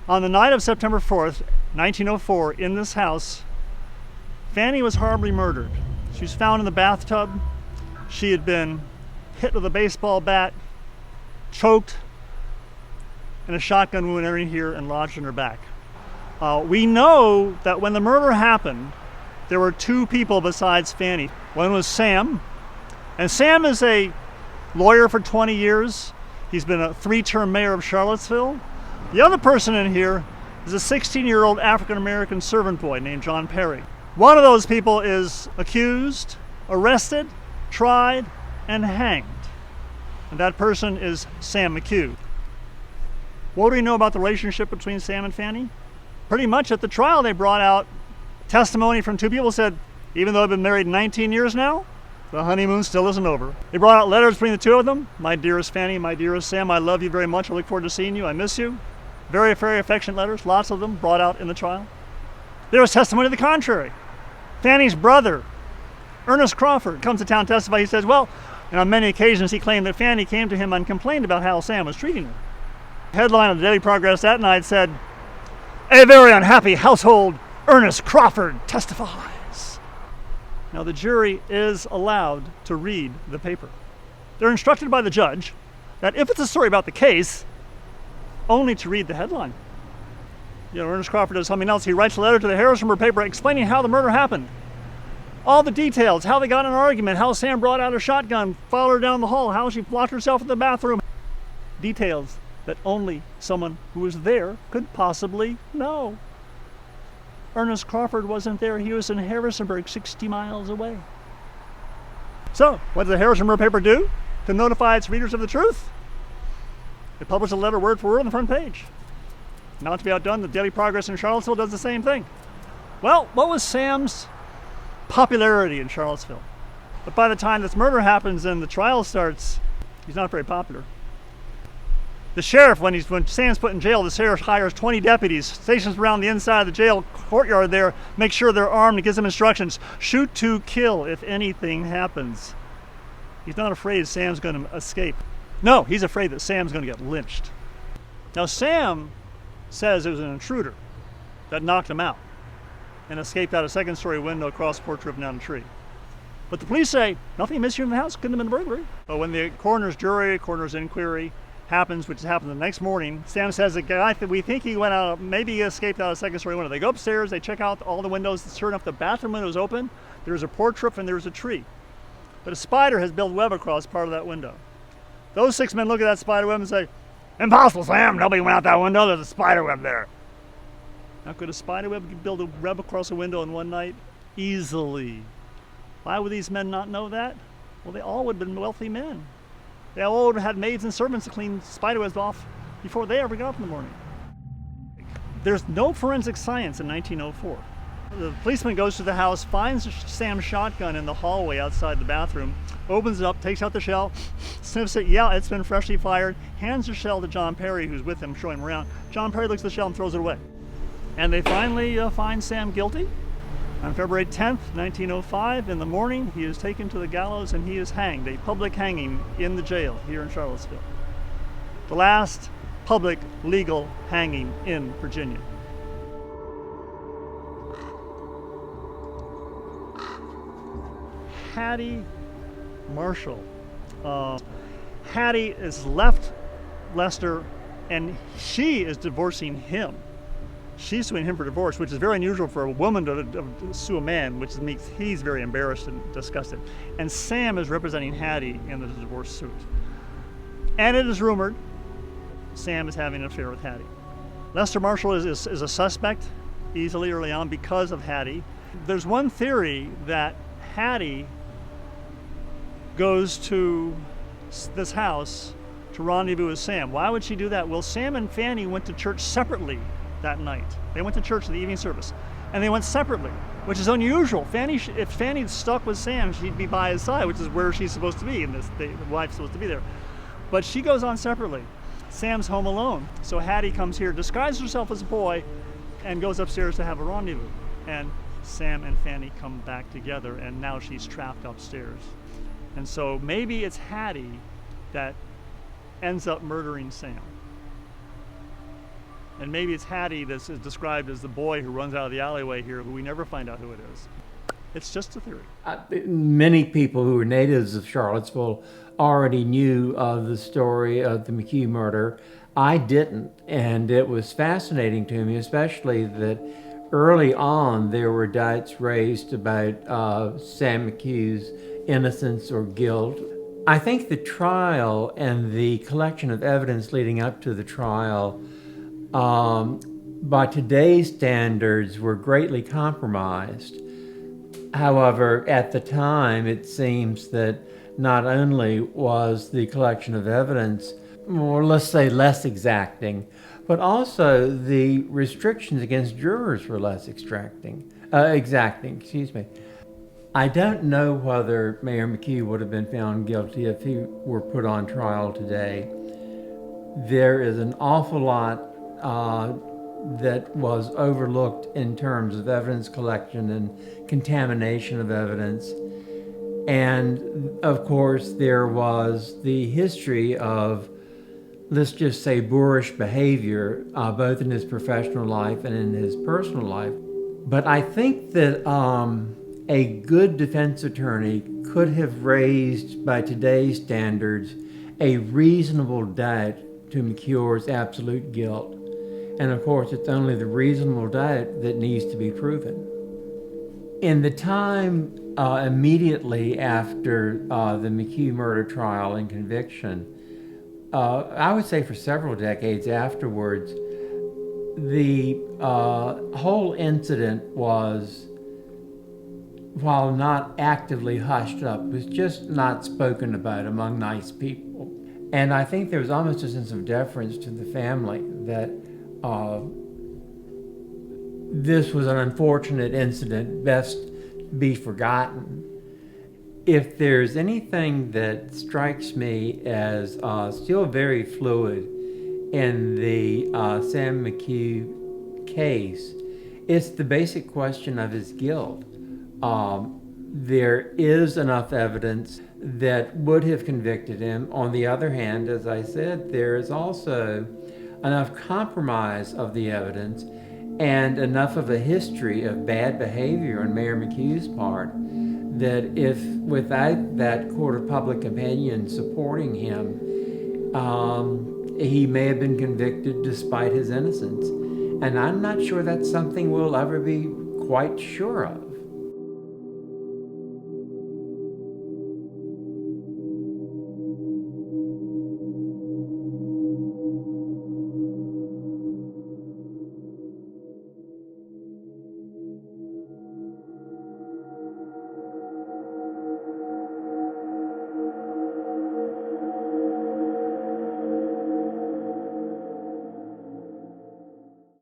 On the night of September 4th, 1904, in this house, Fanny was horribly murdered. She was found in the bathtub. She had been hit with a baseball bat, choked, and a shotgun wound entering here and lodged in her back. We know that when the murder happened, there were two people besides Fanny. One was Sam, and Sam is a lawyer for 20 years. He's been a 3-term mayor of Charlottesville. The other person in here is a 16-year-old African-American servant boy named John Perry. One of those people is accused, arrested, tried, and hanged. And that person is Sam McCue. What do we know about the relationship between Sam and Fanny? Pretty much at the trial they brought out testimony from two people who said, even though they've been married 19 years now, the honeymoon still isn't over. They brought out letters between the two of them. My dearest Fanny, my dearest Sam, I love you very much. I look forward to seeing you. I miss you. Very, very affectionate letters, lots of them brought out in the trial. There was testimony to the contrary. Fanny's brother, Ernest Crawford, comes to town to testify. He says, well, and on many occasions he claimed that Fanny came to him and complained about how Sam was treating her. The headline of the Daily Progress that night said, "A very unhappy household, Ernest Crawford testifies." Now the jury is allowed to read the paper. They're instructed by the judge that if it's a story about the case, only to read the headline. You know, Ernest Crawford does something else. He writes a letter to the Harrisonburg paper explaining how the murder happened. All the details, how they got in an argument, how Sam brought out a shotgun, followed her down the hall, how she locked herself in the bathroom. Details that only someone who was there could possibly know. Ernest Crawford wasn't there. He was in Harrisonburg, 60 miles away. So, what did the Harrisonburg paper do to notify its readers of the truth? It published a letter word for word on the front page. Not to be outdone, the Daily Progress in Charlottesville does the same thing. Well, what was Sam's popularity in Charlottesville? But by the time this murder happens and the trial starts, he's not very popular. The sheriff, when Sam's put in jail, the sheriff hires 20 deputies, stations around the inside of the jail courtyard there, make sure they're armed and gives them instructions. Shoot to kill if anything happens. He's not afraid Sam's going to escape. No, he's afraid that Sam's going to get lynched. Now Sam says it was an intruder that knocked him out and escaped out a second-story window across the porch roof and down a tree. But the police say nothing missing in the house, couldn't have been a burglary. But when the coroner's inquiry happens, which happened the next morning, Sam says the guy that we think he went out, maybe he escaped out a second-story window. They go upstairs, they check out all the windows. Sure enough, the bathroom window is open. There's a porch roof and there's a tree. But a spider has built web across part of that window. Those 6 men look at that spider web and say, "Impossible, Sam. Nobody went out that window. There's a spider web there." Now, could a spider web build a web across a window in one night? Easily. Why would these men not know that? Well, they all would have been wealthy men. They all would have had maids and servants to clean spider webs off before they ever got up in the morning. There's no forensic science in 1904. The policeman goes to the house, finds Sam's shotgun in the hallway outside the bathroom, opens it up, takes out the shell, sniffs it, yeah, it's been freshly fired, hands the shell to John Perry, who's with him, showing him around. John Perry looks at the shell and throws it away. And they finally find Sam guilty. On February 10th, 1905, in the morning, he is taken to the gallows and he is hanged, a public hanging in the jail here in Charlottesville. The last public legal hanging in Virginia. Hattie Marshall. Hattie has left Lester and she is divorcing him. She's suing him for divorce, which is very unusual for a woman to sue a man, which makes he's very embarrassed and disgusted. And Sam is representing Hattie in the divorce suit. And it is rumored Sam is having an affair with Hattie. Lester Marshall is a suspect easily early on because of Hattie. There's one theory that Hattie goes to this house to rendezvous with Sam. Why would she do that? Well, Sam and Fanny went to church separately that night. They went to church for the evening service, and they went separately, which is unusual. If Fanny's stuck with Sam, she'd be by his side, which is where she's supposed to be, and the wife's supposed to be there. But she goes on separately. Sam's home alone, so Hattie comes here, disguises herself as a boy, and goes upstairs to have a rendezvous. And Sam and Fanny come back together, and now she's trapped upstairs. And so maybe it's Hattie that ends up murdering Sam. And maybe it's Hattie that's described as the boy who runs out of the alleyway here, who we never find out who it is. It's just a theory. Many people who were natives of Charlottesville already knew the story of the McCue murder. I didn't, and it was fascinating to me, especially that early on there were doubts raised about Sam McCue's innocence or guilt. I think the trial and the collection of evidence leading up to the trial, by today's standards, were greatly compromised. However, at the time, it seems that not only was the collection of evidence, or let's say less exacting, but also the restrictions against jurors were less exacting. I don't know whether Mayor McCue would have been found guilty if he were put on trial today. There is an awful lot that was overlooked in terms of evidence collection and contamination of evidence. And of course, there was the history of, let's just say, boorish behavior, both in his professional life and in his personal life. But I think that a good defense attorney could have raised, by today's standards, a reasonable doubt to McCue's absolute guilt. And of course, it's only the reasonable doubt that needs to be proven. In the time immediately after the McCue murder trial and conviction, I would say for several decades afterwards, the whole incident was, while not actively hushed up, was just not spoken about among nice people. And I think there was almost a sense of deference to the family that this was an unfortunate incident, best be forgotten. If there's anything that strikes me as still very fluid in the Sam McCue case, it's the basic question of his guilt. There is enough evidence that would have convicted him. On the other hand, as I said, there is also enough compromise of the evidence and enough of a history of bad behavior on Mayor McCue's part that if without that court of public opinion supporting him, he may have been convicted despite his innocence. And I'm not sure that's something we'll ever be quite sure of.